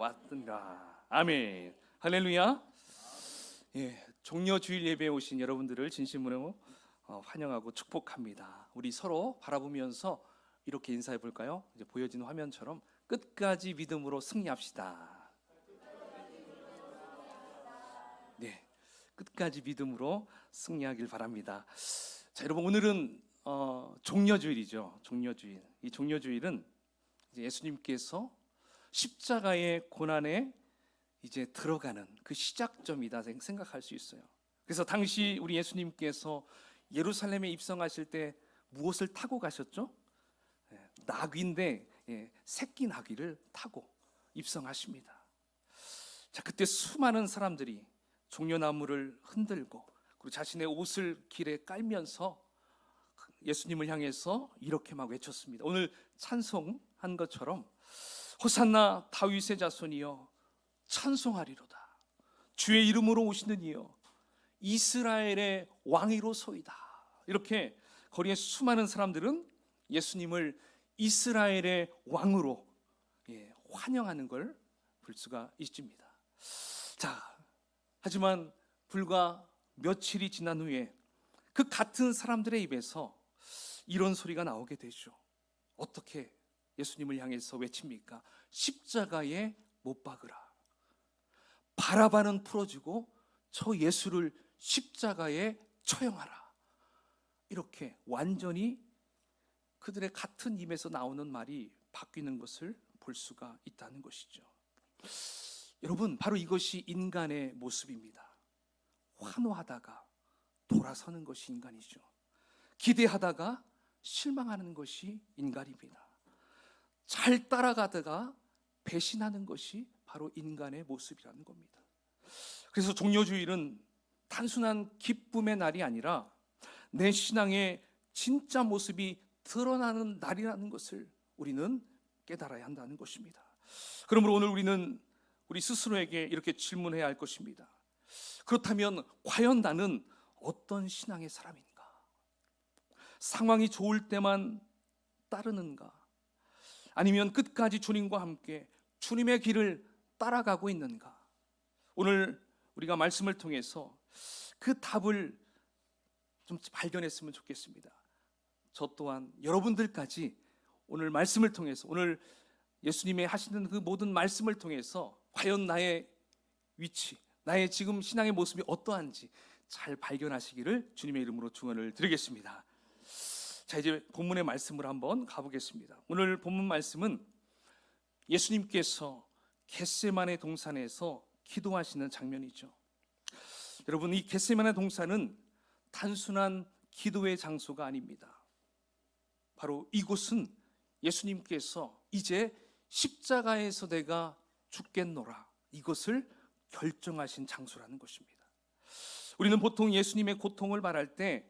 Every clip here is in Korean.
왔든가. 아멘. 할렐루야. 예, 종려주일 예배에 오신 여러분들을 진심으로 환영하고 축복합니다. 우리 서로 바라보면서 이렇게 인사해 볼까요? 이제 보여진 화면처럼 끝까지 믿음으로 승리합시다. 네, 끝까지 믿음으로 승리하길 바랍니다. 자, 여러분, 오늘은 종려주일이죠. 종려주일. 이 종려주일은 이제 예수님께서 십자가의 고난에 이제 들어가는 그 시작점이다 생각할 수 있어요. 그래서 당시 우리 예수님께서 예루살렘에 입성하실 때 무엇을 타고 가셨죠? 나귀인데 새끼 나귀를 타고 입성하십니다. 자, 그때 수많은 사람들이 종려나무를 흔들고 그리고 자신의 옷을 길에 깔면서 예수님을 향해서 이렇게 막 외쳤습니다. 오늘 찬송한 것처럼 호산나 다윗의 자손이여 찬송하리로다. 주의 이름으로 오시는 이여 이스라엘의 왕이로소이다. 이렇게 거리의 수많은 사람들은 예수님을 이스라엘의 왕으로 환영하는 걸 볼 수가 있습니다. 자, 하지만 불과 며칠이 지난 후에 그 같은 사람들의 입에서 이런 소리가 나오게 되죠. 어떻게 예수님을 향해서 외칩니까? 십자가에 못 박으라. 바라바는 풀어주고 저 예수를 십자가에 처형하라. 이렇게 완전히 그들의 같은 입에서 나오는 말이 바뀌는 것을 볼 수가 있다는 것이죠. 여러분, 바로 이것이 인간의 모습입니다. 환호하다가 돌아서는 것이 인간이죠. 기대하다가 실망하는 것이 인간입니다. 잘 따라가다가 배신하는 것이 바로 인간의 모습이라는 겁니다. 그래서 종려주일은 단순한 기쁨의 날이 아니라 내 신앙의 진짜 모습이 드러나는 날이라는 것을 우리는 깨달아야 한다는 것입니다. 그러므로 오늘 우리는 우리 스스로에게 이렇게 질문해야 할 것입니다. 그렇다면 과연 나는 어떤 신앙의 사람인가? 상황이 좋을 때만 따르는가? 아니면 끝까지 주님과 함께 주님의 길을 따라가고 있는가? 오늘 우리가 말씀을 통해서 그 답을 좀 발견했으면 좋겠습니다. 저 또한 여러분들까지 오늘 말씀을 통해서, 오늘 예수님의 하시는 그 모든 말씀을 통해서 과연 나의 위치, 나의 지금 신앙의 모습이 어떠한지 잘 발견하시기를 주님의 이름으로 축원을 드리겠습니다. 자, 이제 본문의 말씀을 한번 가보겠습니다. 오늘 본문 말씀은 예수님께서 겟세마네 동산에서 기도하시는 장면이죠. 여러분, 이 겟세마네 동산은 단순한 기도의 장소가 아닙니다. 바로 이곳은 예수님께서 이제 십자가에서 내가 죽겠노라, 이것을 결정하신 장소라는 것입니다. 우리는 보통 예수님의 고통을 말할 때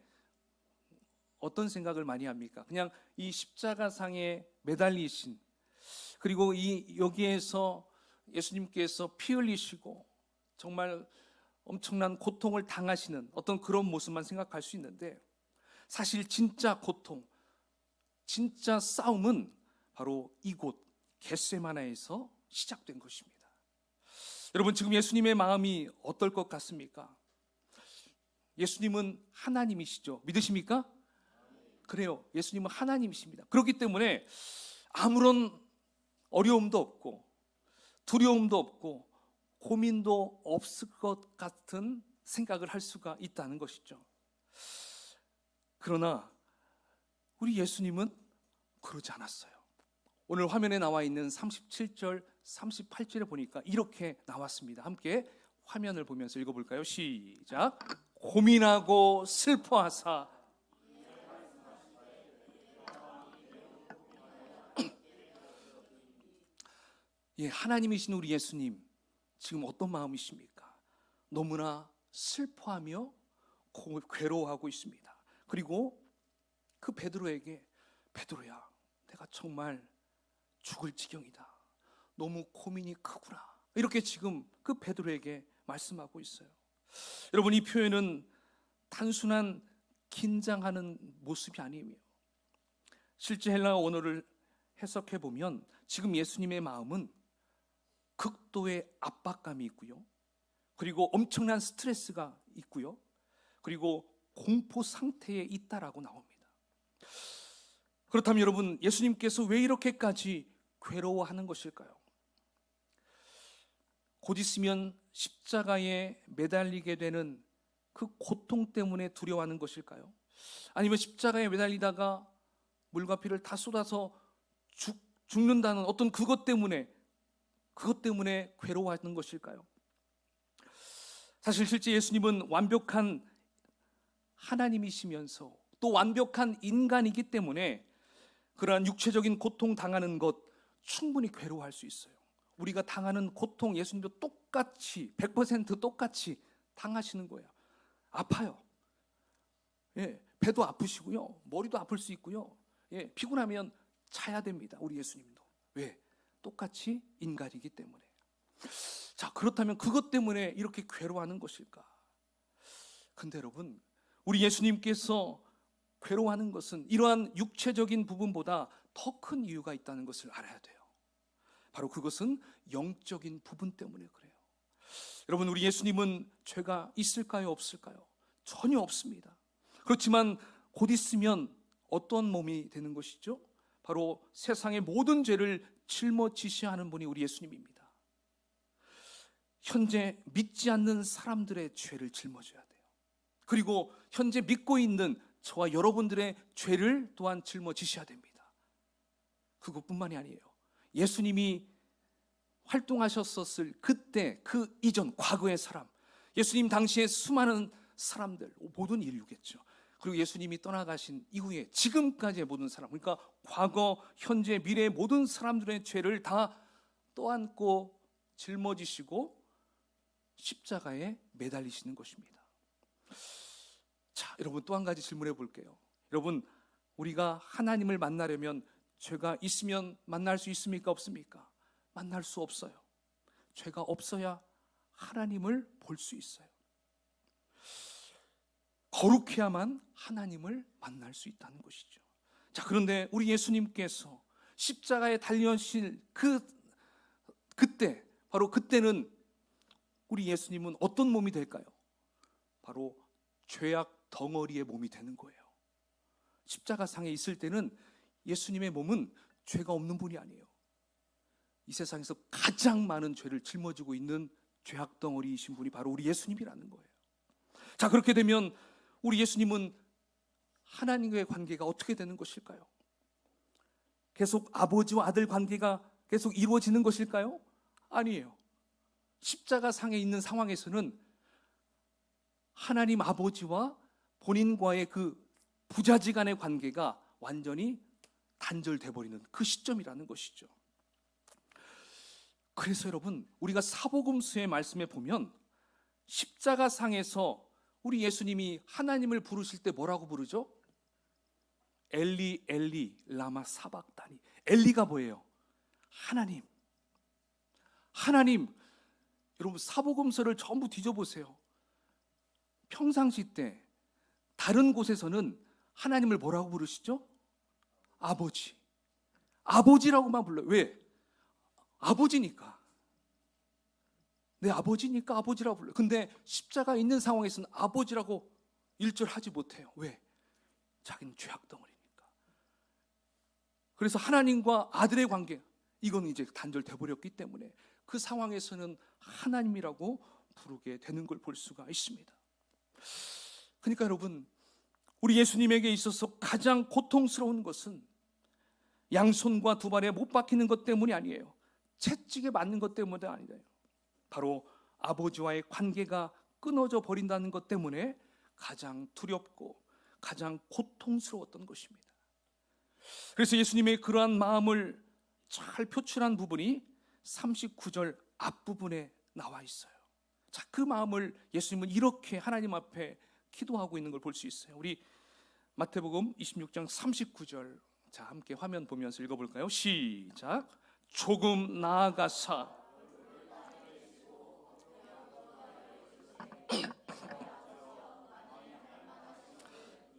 어떤 생각을 많이 합니까? 그냥 이 십자가상에 매달리신, 그리고 여기에서 예수님께서 피 흘리시고 정말 엄청난 고통을 당하시는 어떤 그런 모습만 생각할 수 있는데, 사실 진짜 고통, 진짜 싸움은 바로 이곳 겟세마네에서 시작된 것입니다. 여러분, 지금 예수님의 마음이 어떨 것 같습니까? 예수님은 하나님이시죠. 믿으십니까? 그래요. 예수님은 하나님이십니다. 그렇기 때문에 아무런 어려움도 없고 두려움도 없고 고민도 없을 것 같은 생각을 할 수가 있다는 것이죠. 그러나 우리 예수님은 그러지 않았어요. 오늘 화면에 나와 있는 37절, 38절에 보니까 이렇게 나왔습니다. 함께 화면을 보면서 읽어볼까요? 시작. 고민하고 슬퍼하사 하나님이신 우리 예수님, 지금 어떤 마음이십니까? 너무나 슬퍼하며 괴로워하고 있습니다. 그리고 그 베드로에게, 베드로야, 내가 정말 죽을 지경이다. 너무 고민이 크구나. 이렇게 지금 그 베드로에게 말씀하고 있어요. 여러분, 이 표현은 단순한 긴장하는 모습이 아니에요. 실제 헬라어 원어를 해석해 보면 지금 예수님의 마음은 극도의 압박감이 있고요. 그리고 엄청난 스트레스가 있고요. 그리고 공포 상태에 있다라고 나옵니다. 그렇다면 여러분, 예수님께서 왜 이렇게까지 괴로워하는 것일까요? 곧 있으면 십자가에 매달리게 되는 그 고통 때문에 두려워하는 것일까요? 아니면 십자가에 매달리다가 물과 피를 다 쏟아서 죽는다는 어떤 그것 때문에 괴로워하는 것일까요? 사실 실제 예수님은 완벽한 하나님이시면서 또 완벽한 인간이기 때문에 그러한 육체적인 고통 당하는 것 충분히 괴로워할 수 있어요. 우리가 당하는 고통 예수님도 똑같이 100% 똑같이 당하시는 거예요. 아파요. 예, 배도 아프시고요. 머리도 아플 수 있고요. 예, 피곤하면 자야 됩니다. 우리 예수님도. 왜? 똑같이 인간이기 때문에. 자, 그렇다면 그것 때문에 이렇게 괴로워하는 것일까? 근데 여러분, 우리 예수님께서 괴로워하는 것은 이러한 육체적인 부분보다 더 큰 이유가 있다는 것을 알아야 돼요. 바로 그것은 영적인 부분 때문에 그래요. 여러분, 우리 예수님은 죄가 있을까요? 없을까요? 전혀 없습니다. 그렇지만 곧 있으면 어떤 몸이 되는 것이죠? 바로 세상의 모든 죄를 짊어지셔야 하는 분이 우리 예수님입니다. 현재 믿지 않는 사람들의 죄를 짊어져야 돼요. 그리고 현재 믿고 있는 저와 여러분들의 죄를 또한 짊어지셔야 됩니다. 그것뿐만이 아니에요. 예수님이 활동하셨었을 그때 그 이전 과거의 사람, 예수님 당시에 수많은 사람들, 모든 인류겠죠. 그리고 예수님이 떠나가신 이후에 지금까지의 모든 사람, 그러니까 과거, 현재, 미래의 모든 사람들의 죄를 다 떠안고 짊어지시고 십자가에 매달리시는 것입니다. 자, 여러분, 또 한 가지 질문해 볼게요. 여러분, 우리가 하나님을 만나려면 죄가 있으면 만날 수 있습니까? 없습니까? 만날 수 없어요. 죄가 없어야 하나님을 볼 수 있어요. 거룩해야만 하나님을 만날 수 있다는 것이죠. 자, 그런데 우리 예수님께서 십자가에 달려신 그때, 바로 그때는 우리 예수님은 어떤 몸이 될까요? 바로 죄악 덩어리의 몸이 되는 거예요. 십자가상에 있을 때는 예수님의 몸은 죄가 없는 분이 아니에요. 이 세상에서 가장 많은 죄를 짊어지고 있는 죄악 덩어리이신 분이 바로 우리 예수님이라는 거예요. 자, 그렇게 되면 우리 예수님은 하나님과의 관계가 어떻게 되는 것일까요? 계속 아버지와 아들 관계가 계속 이루어지는 것일까요? 아니에요. 십자가상에 있는 상황에서는 하나님 아버지와 본인과의 그 부자지간의 관계가 완전히 단절돼 버리는 그 시점이라는 것이죠. 그래서 여러분, 우리가 사복음서의 말씀에 보면 십자가상에서 우리 예수님이 하나님을 부르실 때 뭐라고 부르죠? 엘리 엘리 라마 사박다니. 엘리가 뭐예요? 하나님. 하나님. 여러분, 사복음서를 전부 뒤져보세요. 평상시 때 다른 곳에서는 하나님을 뭐라고 부르시죠? 아버지. 아버지라고만 불러요. 왜? 아버지니까. 내 아버지니까 아버지라고 불러요. 근데 십자가 있는 상황에서는 아버지라고 일절하지 못해요. 왜? 자기는 죄악 덩어리니까. 그래서 하나님과 아들의 관계, 이건 이제 단절돼 버렸기 때문에 그 상황에서는 하나님이라고 부르게 되는 걸 볼 수가 있습니다. 그러니까 여러분, 우리 예수님에게 있어서 가장 고통스러운 것은 양손과 두 발에 못 박히는 것 때문이 아니에요. 채찍에 맞는 것 때문이 아니에요. 바로 아버지와의 관계가 끊어져 버린다는 것 때문에 가장 두렵고 가장 고통스러웠던 것입니다. 그래서 예수님의 그러한 마음을 잘 표출한 부분이 39절 앞부분에 나와 있어요. 자, 그 마음을 예수님은 이렇게 하나님 앞에 기도하고 있는 걸 볼 수 있어요. 우리 마태복음 26장 39절, 자, 함께 화면 보면서 읽어볼까요? 시작. 조금 나아가사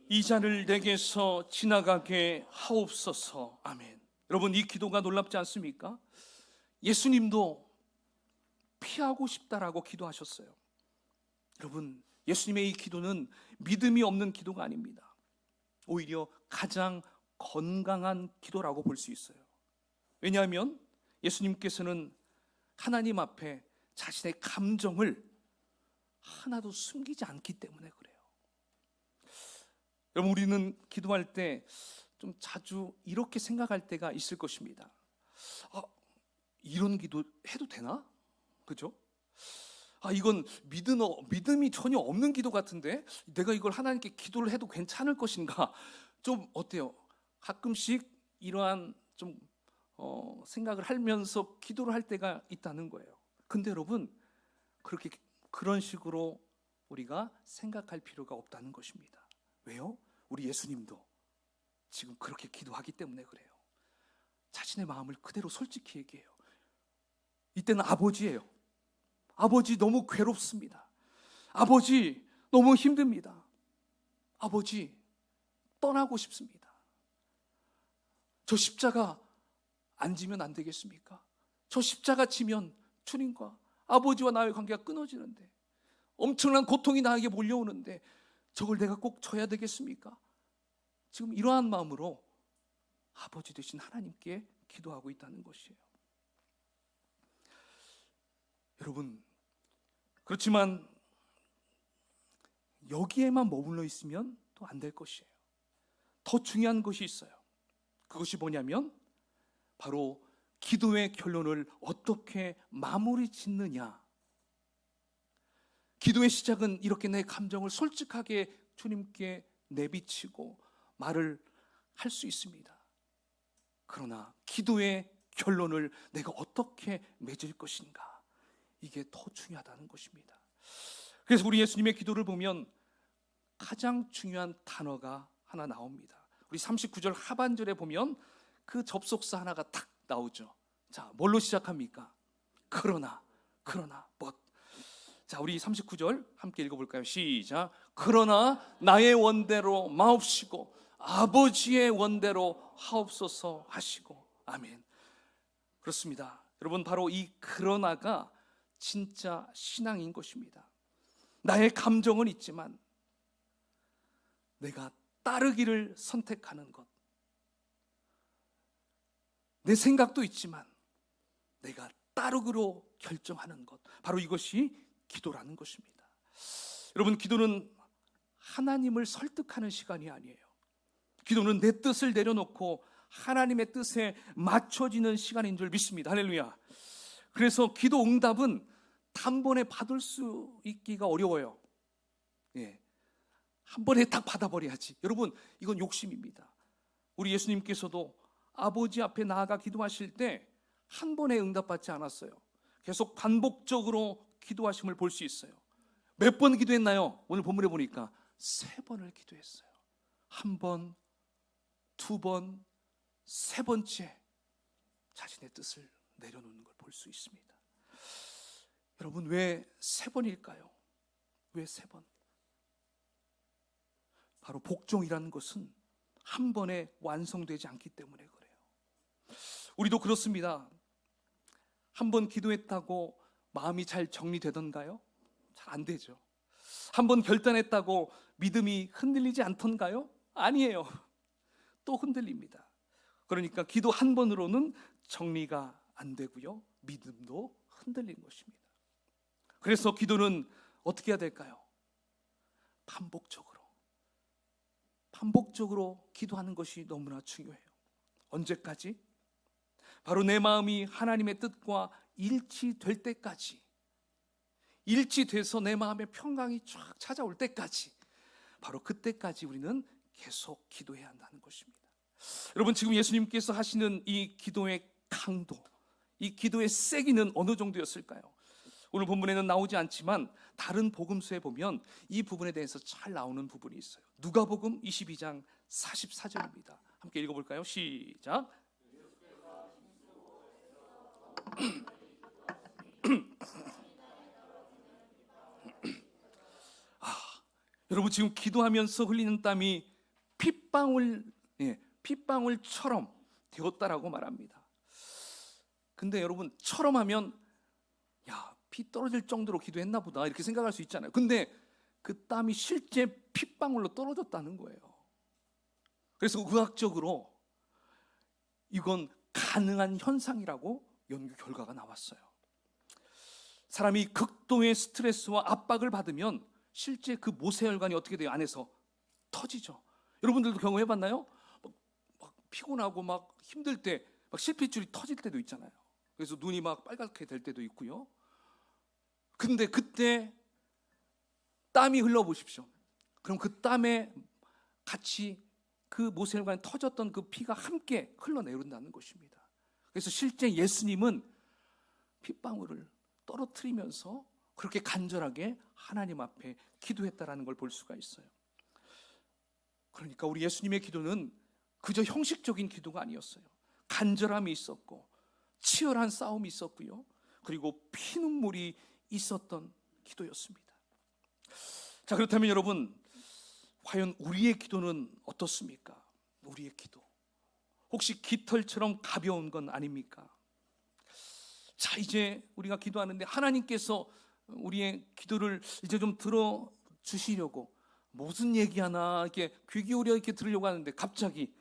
이 잔을 내게서 지나가게 하옵소서. 아멘. 여러분, 이 기도가 놀랍지 않습니까? 예수님도 피하고 싶다라고 기도하셨어요. 여러분, 예수님의 이 기도는 믿음이 없는 기도가 아닙니다. 오히려 가장 건강한 기도라고 볼 수 있어요. 왜냐하면 예수님께서는 하나님 앞에 자신의 감정을 하나도 숨기지 않기 때문에 그래요. 여러분, 우리는 기도할 때 좀 자주 이렇게 생각할 때가 있을 것입니다. 이런 기도 해도 되나? 그죠? 이건 믿음이 전혀 없는 기도 같은데 내가 이걸 하나님께 기도를 해도 괜찮을 것인가? 좀 어때요? 가끔씩 이러한 좀 생각을 하면서 기도를 할 때가 있다는 거예요. 근데 여러분, 그런 식으로 우리가 생각할 필요가 없다는 것입니다. 왜요? 우리 예수님도 지금 그렇게 기도하기 때문에 그래요. 자신의 마음을 그대로 솔직히 얘기해요. 이때는 아버지예요. 아버지, 너무 괴롭습니다. 아버지, 너무 힘듭니다. 아버지, 떠나고 싶습니다. 저 십자가 안 지면 안 되겠습니까? 저 십자가 지면 주님과 아버지와 나의 관계가 끊어지는데, 엄청난 고통이 나에게 몰려오는데 저걸 내가 꼭 져야 되겠습니까? 지금 이러한 마음으로 아버지 되신 하나님께 기도하고 있다는 것이에요. 여러분, 그렇지만 여기에만 머물러 있으면 또 안 될 것이에요. 더 중요한 것이 있어요. 그것이 뭐냐면 바로 기도의 결론을 어떻게 마무리 짓느냐. 기도의 시작은 이렇게 내 감정을 솔직하게 주님께 내비치고 말을 할 수 있습니다. 그러나 기도의 결론을 내가 어떻게 맺을 것인가, 이게 더 중요하다는 것입니다. 그래서 우리 예수님의 기도를 보면 가장 중요한 단어가 하나 나옵니다. 우리 39절 하반절에 보면 그 접속사 하나가 탁 나오죠. 자, 뭘로 시작합니까? 그러나 but. 자, 우리 39절 함께 읽어볼까요? 시작. 그러나 나의 원대로 마옵시고 아버지의 원대로 하옵소서 하시고. 아멘. 그렇습니다. 여러분, 바로 이 그러나가 진짜 신앙인 것입니다. 나의 감정은 있지만 내가 따르기를 선택하는 것, 내 생각도 있지만 내가 따르기로 결정하는 것, 바로 이것이 기도라는 것입니다. 여러분, 기도는 하나님을 설득하는 시간이 아니에요. 기도는 내 뜻을 내려놓고 하나님의 뜻에 맞춰지는 시간인 줄 믿습니다. 할렐루야. 그래서 기도 응답은 단번에 받을 수 있기가 어려워요. 한 번에 딱 받아버려야지. 여러분, 이건 욕심입니다. 우리 예수님께서도 아버지 앞에 나아가 기도하실 때 한 번에 응답받지 않았어요. 계속 반복적으로 기도하심을 볼 수 있어요. 몇 번 기도했나요? 오늘 본문에 보니까 3번을 기도했어요. 1번, 2번, 3번째 자신의 뜻을 내려놓는 걸 볼 수 있습니다. 여러분, 왜 3번일까요? 왜 3번? 바로 복종이라는 것은 한 번에 완성되지 않기 때문에 그래요. 우리도 그렇습니다. 한 번 기도했다고 마음이 잘 정리되던가요? 잘 안 되죠. 한 번 결단했다고 믿음이 흔들리지 않던가요? 아니에요. 또 흔들립니다. 그러니까 기도 한 번으로는 정리가 안 되고요, 믿음도 흔들린 것입니다. 그래서 기도는 어떻게 해야 될까요? 반복적으로 기도하는 것이 너무나 중요해요. 언제까지? 바로 내 마음이 하나님의 뜻과 일치될 때까지, 일치돼서 내 마음의 평강이 쫙 찾아올 때까지, 바로 그때까지 우리는 계속 기도해야 한다는 것입니다. 여러분, 지금 예수님께서 하시는 이 기도의 강도, 이 기도의 세기는 어느 정도였을까요? 오늘 본문에는 나오지 않지만 다른 복음서에 보면 이 부분에 대해서 잘 나오는 부분이 있어요. 누가복음 22장 44절입니다. 함께 읽어볼까요? 시작. 여러분, 지금 기도하면서 흘리는 땀이 핏방울처럼 되었다라고 말합니다. 근데 여러분, 처럼 하면 피 떨어질 정도로 기도했나 보다 이렇게 생각할 수 있잖아요. 근데 그 땀이 실제 핏방울로 떨어졌다는 거예요. 그래서 의학적으로 이건 가능한 현상이라고 연구 결과가 나왔어요. 사람이 극도의 스트레스와 압박을 받으면 실제 그 모세혈관이 어떻게 돼요? 안에서 터지죠. 여러분들도 경험해봤나요? 막 피곤하고 막 힘들 때 막 실핏줄이 터질 때도 있잖아요. 그래서 눈이 막 빨갛게 될 때도 있고요. 근데 그때 땀이 흘러보십시오. 그럼 그 땀에 같이 그 모세혈관에 터졌던 그 피가 함께 흘러내린다는 것입니다. 그래서 실제 예수님은 핏방울을 떨어뜨리면서 그렇게 간절하게 하나님 앞에 기도했다라는 걸 볼 수가 있어요. 그러니까 우리 예수님의 기도는 그저 형식적인 기도가 아니었어요. 간절함이 있었고 치열한 싸움이 있었고요. 그리고 피눈물이 있었던 기도였습니다. 자, 그렇다면 여러분, 과연 우리의 기도는 어떻습니까? 우리의 기도 혹시 깃털처럼 가벼운 건 아닙니까? 자, 이제 우리가 기도하는데 하나님께서 우리의 기도를 이제 좀 들어주시려고 무슨 얘기하나 이렇게 귀 기울여 이렇게 들으려고 하는데 갑자기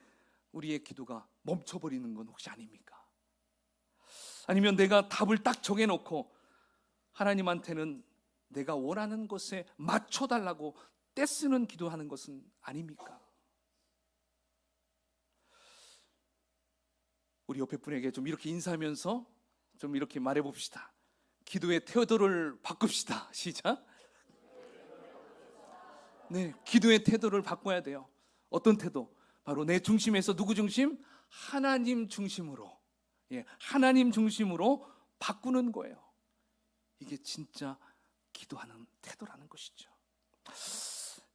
우리의 기도가 멈춰버리는 건 혹시 아닙니까? 아니면 내가 답을 딱 정해놓고 하나님한테는 내가 원하는 것에 맞춰달라고 떼쓰는 기도하는 것은 아닙니까? 우리 옆에 분에게 좀 이렇게 인사하면서 좀 이렇게 말해봅시다. 기도의 태도를 바꿉시다. 시작. 네, 기도의 태도를 바꿔야 돼요. 어떤 태도? 바로 내 중심에서 누구 중심? 하나님 중심으로, 하나님 중심으로 바꾸는 거예요. 이게 진짜 기도하는 태도라는 것이죠.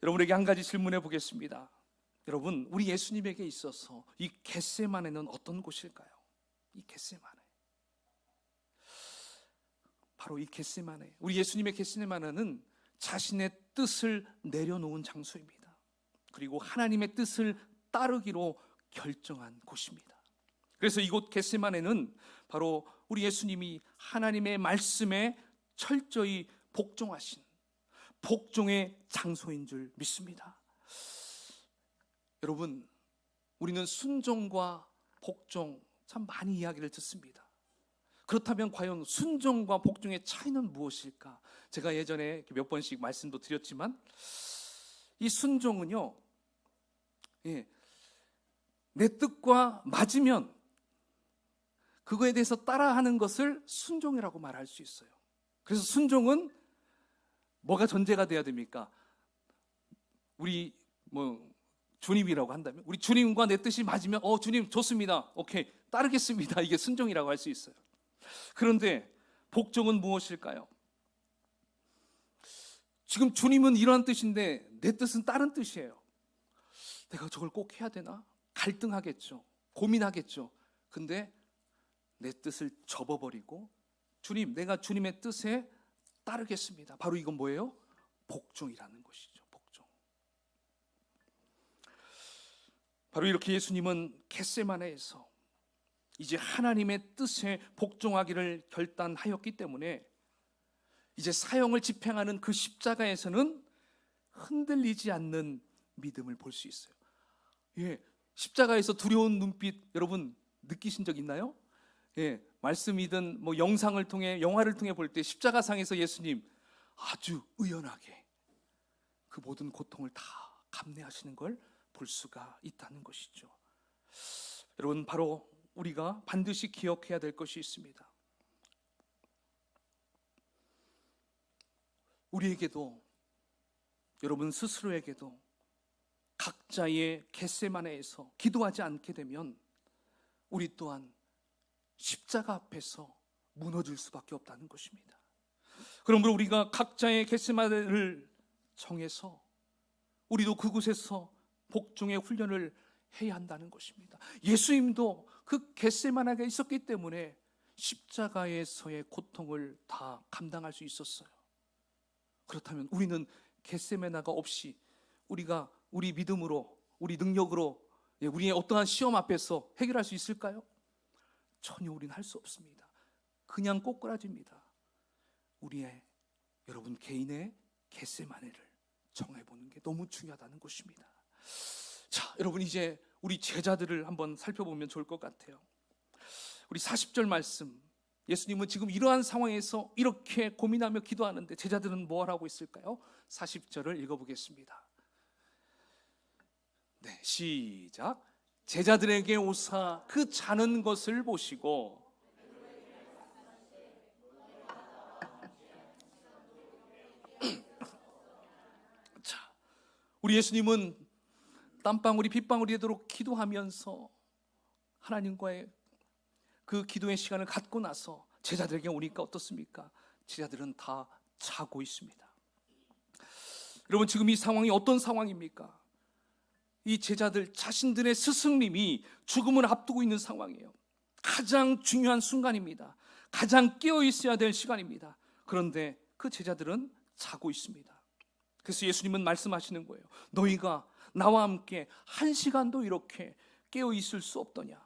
여러분에게 한 가지 질문해 보겠습니다. 여러분, 우리 예수님에게 있어서 이 겟세마네는 어떤 곳일까요? 이 겟세마네, 바로 이 겟세마네, 우리 예수님의 겟세마네는 자신의 뜻을 내려놓은 장소입니다. 그리고 하나님의 뜻을 따르기로 결정한 곳입니다. 그래서 이곳 겟세마네는 바로 우리 예수님이 하나님의 말씀에 철저히 복종하신 복종의 장소인 줄 믿습니다. 여러분, 우리는 순종과 복종 참 많이 이야기를 듣습니다. 그렇다면 과연 순종과 복종의 차이는 무엇일까? 제가 예전에 몇 번씩 말씀도 드렸지만 이 순종은요, 내 뜻과 맞으면 그거에 대해서 따라하는 것을 순종이라고 말할 수 있어요. 그래서 순종은 뭐가 전제가 돼야 됩니까? 우리 주님이라고 한다면 우리 주님과 내 뜻이 맞으면 주님 좋습니다, 오케이 따르겠습니다, 이게 순종이라고 할 수 있어요. 그런데 복종은 무엇일까요? 지금 주님은 이러한 뜻인데 내 뜻은 다른 뜻이에요. 내가 저걸 꼭 해야 되나? 갈등하겠죠, 고민하겠죠. 근데 내 뜻을 접어버리고 주님, 내가 주님의 뜻에 따르겠습니다. 바로 이건 뭐예요? 복종이라는 것이죠. 복종. 바로 이렇게 예수님은 겟세마네에서 이제 하나님의 뜻에 복종하기를 결단하였기 때문에 이제 사형을 집행하는 그 십자가에서는 흔들리지 않는 믿음을 볼 수 있어요. 십자가에서 두려운 눈빛 여러분 느끼신 적 있나요? 말씀이든 영상을 통해 영화를 통해 볼 때 십자가상에서 예수님 아주 의연하게 그 모든 고통을 다 감내하시는 걸 볼 수가 있다는 것이죠. 여러분, 바로 우리가 반드시 기억해야 될 것이 있습니다. 우리에게도, 여러분 스스로에게도 각자의 겟세마네에서 기도하지 않게 되면 우리 또한 십자가 앞에서 무너질 수밖에 없다는 것입니다. 그러므로 우리가 각자의 겟세마네를 정해서 우리도 그곳에서 복종의 훈련을 해야 한다는 것입니다. 예수님도 그 겟세마네가 있었기 때문에 십자가에서의 고통을 다 감당할 수 있었어요. 그렇다면 우리는 겟세마네가 없이 우리가 우리 믿음으로, 우리 능력으로 우리의 어떠한 시험 앞에서 해결할 수 있을까요? 전혀 우리는 할 수 없습니다. 그냥 꼬꾸라집니다. 우리의 여러분 개인의 겟세마네를 정해보는 게 너무 중요하다는 것입니다. 자, 여러분 이제 우리 제자들을 한번 살펴보면 좋을 것 같아요. 우리 40절 말씀, 예수님은 지금 이러한 상황에서 이렇게 고민하며 기도하는데 제자들은 뭘 하고 있을까요? 40절을 읽어보겠습니다. 네, 시작. 제자들에게 오사 그 자는 것을 보시고 자, 우리 예수님은 땀방울이 빗방울이 되도록 기도하면서 하나님과의 그 기도의 시간을 갖고 나서 제자들에게 오니까 어떻습니까? 제자들은 다 자고 있습니다. 여러분 지금 이 상황이 어떤 상황입니까? 이 제자들 자신들의 스승님이 죽음을 앞두고 있는 상황이에요. 가장 중요한 순간입니다. 가장 깨어 있어야 될 시간입니다. 그런데 그 제자들은 자고 있습니다. 그래서 예수님은 말씀하시는 거예요. 너희가 나와 함께 1시간도 이렇게 깨어 있을 수 없더냐.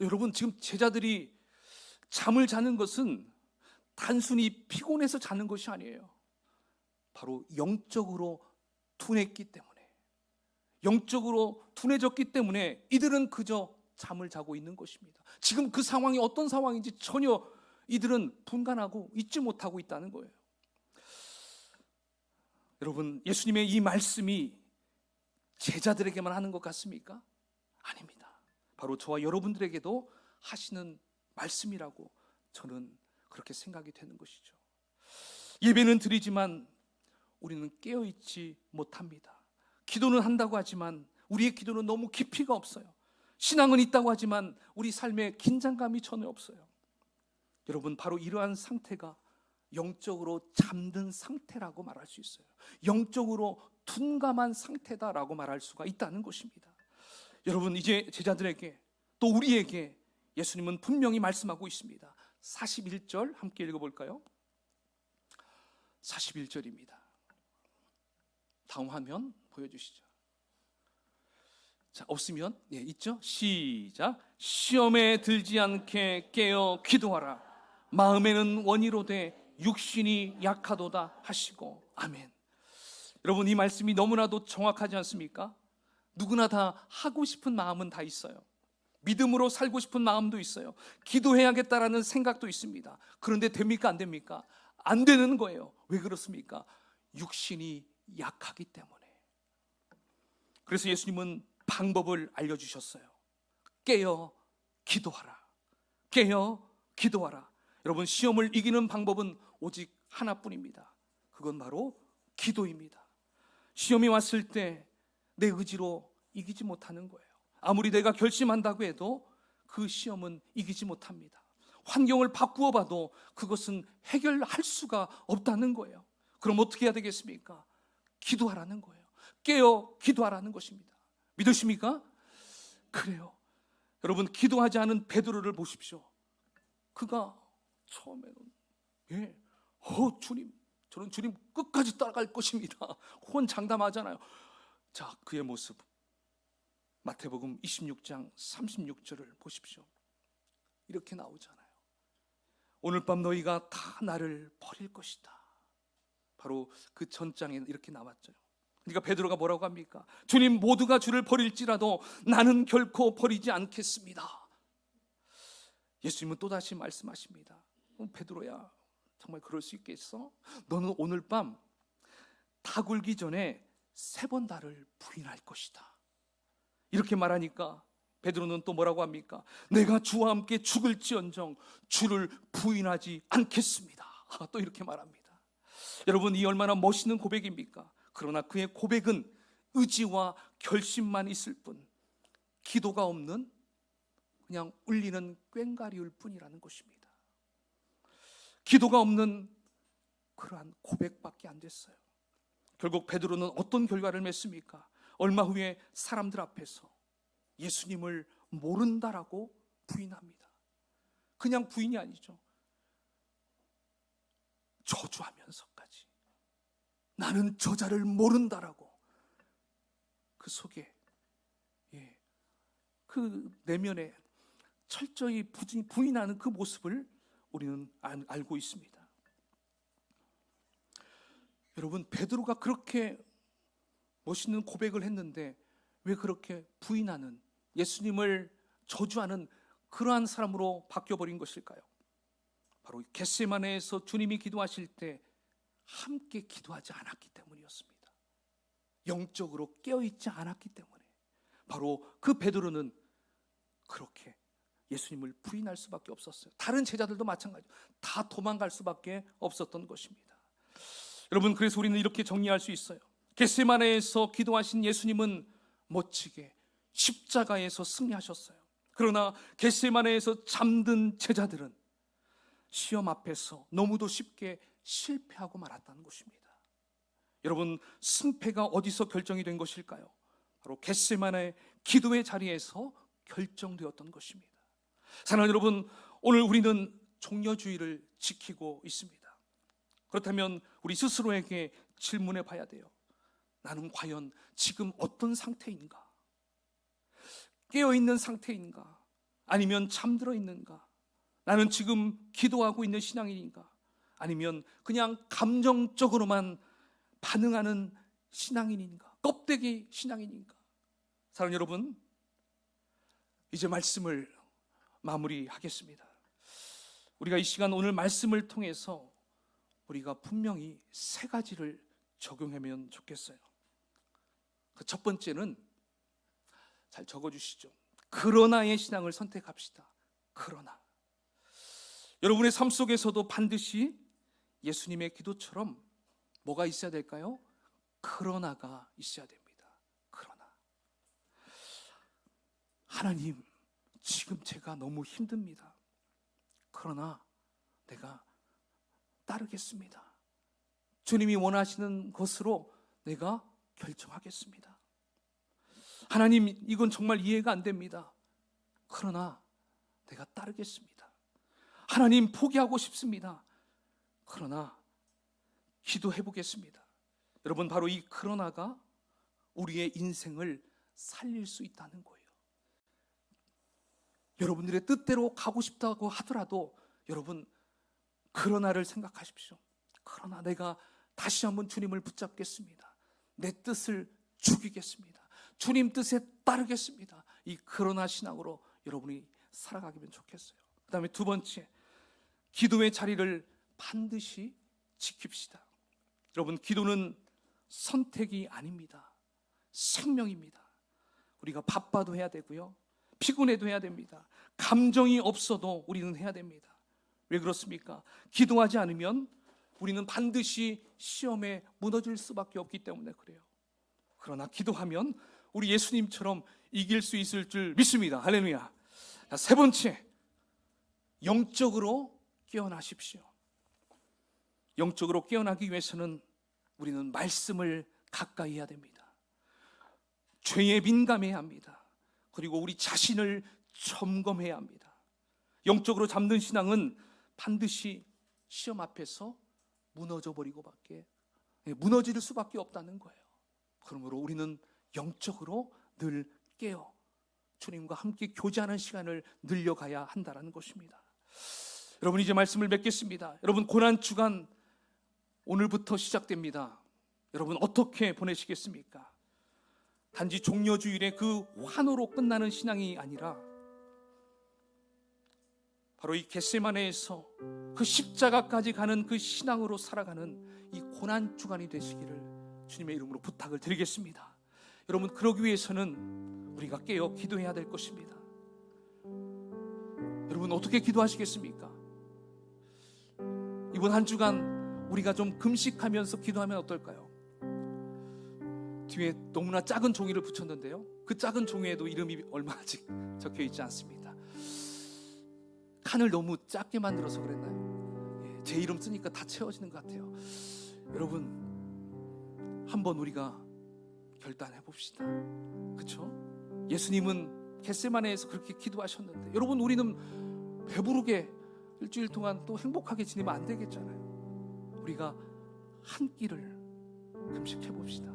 여러분 지금 제자들이 잠을 자는 것은 단순히 피곤해서 자는 것이 아니에요. 바로 영적으로 둔했기 때문에, 영적으로 둔해졌기 때문에 이들은 그저 잠을 자고 있는 것입니다. 지금 그 상황이 어떤 상황인지 전혀 이들은 분간하고 잊지 못하고 있다는 거예요. 여러분 예수님의 이 말씀이 제자들에게만 하는 것 같습니까? 아닙니다. 바로 저와 여러분들에게도 하시는 말씀이라고 저는 그렇게 생각이 되는 것이죠. 예배는 드리지만 우리는 깨어있지 못합니다. 기도는 한다고 하지만 우리의 기도는 너무 깊이가 없어요. 신앙은 있다고 하지만 우리 삶에 긴장감이 전혀 없어요. 여러분 바로 이러한 상태가 영적으로 잠든 상태라고 말할 수 있어요. 영적으로 둔감한 상태다라고 말할 수가 있다는 것입니다. 여러분 이제 제자들에게 또 우리에게 예수님은 분명히 말씀하고 있습니다. 41절 함께 읽어볼까요? 41절입니다. 다음 화면 보여주시죠. 자, 없으면 있죠? 시작. 시험에 들지 않게 깨어 기도하라. 마음에는 원이로되 육신이 약하도다 하시고. 아멘. 여러분 이 말씀이 너무나도 정확하지 않습니까? 누구나 다 하고 싶은 마음은 다 있어요. 믿음으로 살고 싶은 마음도 있어요. 기도해야겠다라는 생각도 있습니다. 그런데 됩니까? 안 됩니까? 안 되는 거예요. 왜 그렇습니까? 육신이 약하기 때문에. 그래서 예수님은 방법을 알려주셨어요. 깨어 기도하라. 깨어 기도하라. 여러분 시험을 이기는 방법은 오직 하나뿐입니다. 그건 바로 기도입니다. 시험이 왔을 때 내 의지로 이기지 못하는 거예요. 아무리 내가 결심한다고 해도 그 시험은 이기지 못합니다. 환경을 바꾸어 봐도 그것은 해결할 수가 없다는 거예요. 그럼 어떻게 해야 되겠습니까? 기도하라는 거예요. 깨어 기도하라는 것입니다. 믿으십니까? 그래요. 여러분 기도하지 않은 베드로를 보십시오. 그가 처음에는 주님, 저는 주님 끝까지 따라갈 것입니다. 혼장담하잖아요. 자, 그의 모습 마태복음 26장 36절을 보십시오. 이렇게 나오잖아요. 오늘 밤 너희가 다 나를 버릴 것이다. 바로 그 전장에 이렇게 나왔죠. 그러니까 베드로가 뭐라고 합니까? 주님 모두가 주를 버릴지라도 나는 결코 버리지 않겠습니다. 예수님은 또다시 말씀하십니다. 베드로야 정말 그럴 수 있겠어? 너는 오늘 밤 다 굴기 전에 3번 나를 부인할 것이다. 이렇게 말하니까 베드로는 또 뭐라고 합니까? 내가 주와 함께 죽을지언정 주를 부인하지 않겠습니다. 또 이렇게 말합니다. 여러분 이 얼마나 멋있는 고백입니까? 그러나 그의 고백은 의지와 결심만 있을 뿐 기도가 없는 그냥 울리는 꽹과리일 뿐이라는 것입니다. 기도가 없는 그러한 고백밖에 안 됐어요. 결국 베드로는 어떤 결과를 맺습니까? 얼마 후에 사람들 앞에서 예수님을 모른다라고 부인합니다. 그냥 부인이 아니죠. 저주하면서까지 나는 저자를 모른다라고 그 속에 그 내면에 철저히 부인하는 그 모습을 우리는 알고 있습니다. 여러분, 베드로가 그렇게 멋있는 고백을 했는데 왜 그렇게 부인하는, 예수님을 저주하는 그러한 사람으로 바뀌어버린 것일까요? 바로 겟세마네에서 주님이 기도하실 때 함께 기도하지 않았기 때문이었습니다. 영적으로 깨어있지 않았기 때문에 바로 그 베드로는 그렇게 예수님을 부인할 수밖에 없었어요. 다른 제자들도 마찬가지로 다 도망갈 수밖에 없었던 것입니다. 여러분, 그래서 우리는 이렇게 정리할 수 있어요. 겟세마네에서 기도하신 예수님은 멋지게 십자가에서 승리하셨어요. 그러나 겟세마네에서 잠든 제자들은 시험 앞에서 너무도 쉽게 실패하고 말았다는 것입니다. 여러분, 승패가 어디서 결정이 된 것일까요? 바로 겟세마네 기도의 자리에서 결정되었던 것입니다. 사랑하는 여러분, 오늘 우리는 종려주의를 지키고 있습니다. 그렇다면 우리 스스로에게 질문해 봐야 돼요. 나는 과연 지금 어떤 상태인가? 깨어있는 상태인가? 아니면 잠들어 있는가? 나는 지금 기도하고 있는 신앙인인가? 아니면 그냥 감정적으로만 반응하는 신앙인인가? 껍데기 신앙인인가? 사랑하는 여러분, 이제 말씀을 마무리하겠습니다. 우리가 이 시간 오늘 말씀을 통해서 우리가 분명히 세 가지를 적용하면 좋겠어요. 그 첫 번째는 잘 적어주시죠. 그러나의 신앙을 선택합시다. 그러나. 여러분의 삶 속에서도 반드시 예수님의 기도처럼 뭐가 있어야 될까요? 그러나가 있어야 됩니다. 그러나. 하나님, 지금 제가 너무 힘듭니다. 그러나 내가 따르겠습니다. 주님이 원하시는 것으로 내가 결정하겠습니다. 하나님, 이건 정말 이해가 안 됩니다. 그러나 내가 따르겠습니다. 하나님, 포기하고 싶습니다. 그러나 기도해 보겠습니다. 여러분, 바로 이 그러나가 우리의 인생을 살릴 수 있다는 거예요. 여러분들의 뜻대로 가고 싶다고 하더라도 여러분, 그러나를 생각하십시오. 그러나 내가 다시 한번 주님을 붙잡겠습니다. 내 뜻을 죽이겠습니다. 주님 뜻에 따르겠습니다. 이 그러나 신앙으로 여러분이 살아가기면 좋겠어요. 그 다음에 두 번째, 기도의 자리를 반드시 지킵시다. 여러분, 기도는 선택이 아닙니다. 생명입니다. 우리가 바빠도 해야 되고요, 피곤해도 해야 됩니다. 감정이 없어도 우리는 해야 됩니다. 왜 그렇습니까? 기도하지 않으면 우리는 반드시 시험에 무너질 수밖에 없기 때문에 그래요. 그러나 기도하면 우리 예수님처럼 이길 수 있을 줄 믿습니다. 할렐루야. 자, 세 번째, 영적으로 깨어나십시오. 영적으로 깨어나기 위해서는 우리는 말씀을 가까이 해야 됩니다. 죄에 민감해야 합니다. 그리고 우리 자신을 점검해야 합니다. 영적으로 잠든 신앙은 반드시 시험 앞에서 무너질 수밖에 없다는 거예요. 그러므로 우리는 영적으로 늘 깨어 주님과 함께 교제하는 시간을 늘려가야 한다는 것입니다. 여러분, 이제 말씀을 맺겠습니다. 여러분, 고난주간 오늘부터 시작됩니다. 여러분, 어떻게 보내시겠습니까? 단지 종려주일의 그 환호로 끝나는 신앙이 아니라 바로 이 겟세마네에서 그 십자가까지 가는 그 신앙으로 살아가는 이 고난주간이 되시기를 주님의 이름으로 부탁을 드리겠습니다. 여러분, 그러기 위해서는 우리가 깨어 기도해야 될 것입니다. 여러분, 어떻게 기도하시겠습니까? 이번 한 주간 우리가 좀 금식하면서 기도하면 어떨까요? 뒤에 너무나 작은 종이를 붙였는데요, 그 작은 종이에도 이름이 얼마 아직 적혀 있지 않습니다. 칸을 너무 작게 만들어서 그랬나요? 제 이름 쓰니까 다 채워지는 것 같아요. 여러분, 한번 우리가 결단해 봅시다. 그렇죠? 예수님은 겟세마네에서 그렇게 기도하셨는데, 여러분, 우리는 배부르게 일주일 동안 또 행복하게 지내면 안 되겠잖아요. 우리가 한 끼를 금식해 봅시다.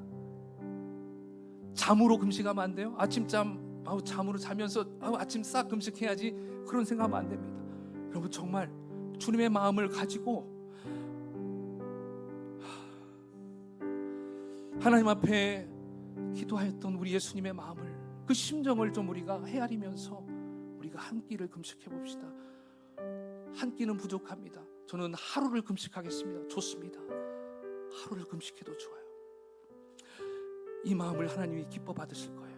잠으로 금식하면 안 돼요? 아침잠, 잠으로 자면서 아침 싹 금식해야지, 그런 생각하면 안 됩니다. 여러분, 정말 주님의 마음을 가지고 하나님 앞에 기도하였던 우리 예수님의 마음을, 그 심정을 좀 우리가 헤아리면서 우리가 한 끼를 금식해 봅시다. 한 끼는 부족합니다. 저는 하루를 금식하겠습니다. 좋습니다. 하루를 금식해도 좋아요. 이 마음을 하나님이 기뻐 받으실 거예요.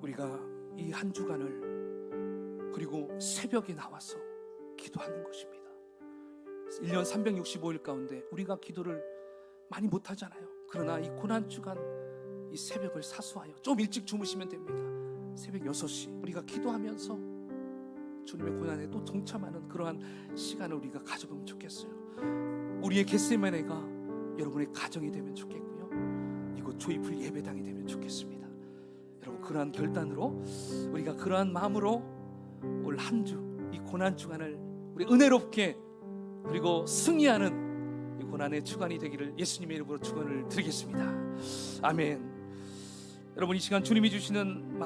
우리가 이 한 주간을, 그리고 새벽에 나와서 기도하는 것입니다. 1년 365일 가운데 우리가 기도를 많이 못하잖아요. 그러나 이 고난주간 이 새벽을 사수하여 좀 일찍 주무시면 됩니다. 새벽 6시 우리가 기도하면서 주님의 고난에 또 동참하는 그러한 시간을 우리가 가져보면 좋겠어요. 우리의 겟세마네가 여러분의 가정이 되면 좋겠고요, 이곳 조이풀 예배당이 되면 좋겠습니다. 여러분, 그러한 결단으로, 우리가 그러한 마음으로 올 한 주 이 고난주간을 우리 은혜롭게, 그리고 승리하는 이 고난의 주간이 되기를 예수님의 이름으로 축원을 드리겠습니다. 아멘. 여러분, 이 시간 주님이 주시는 마음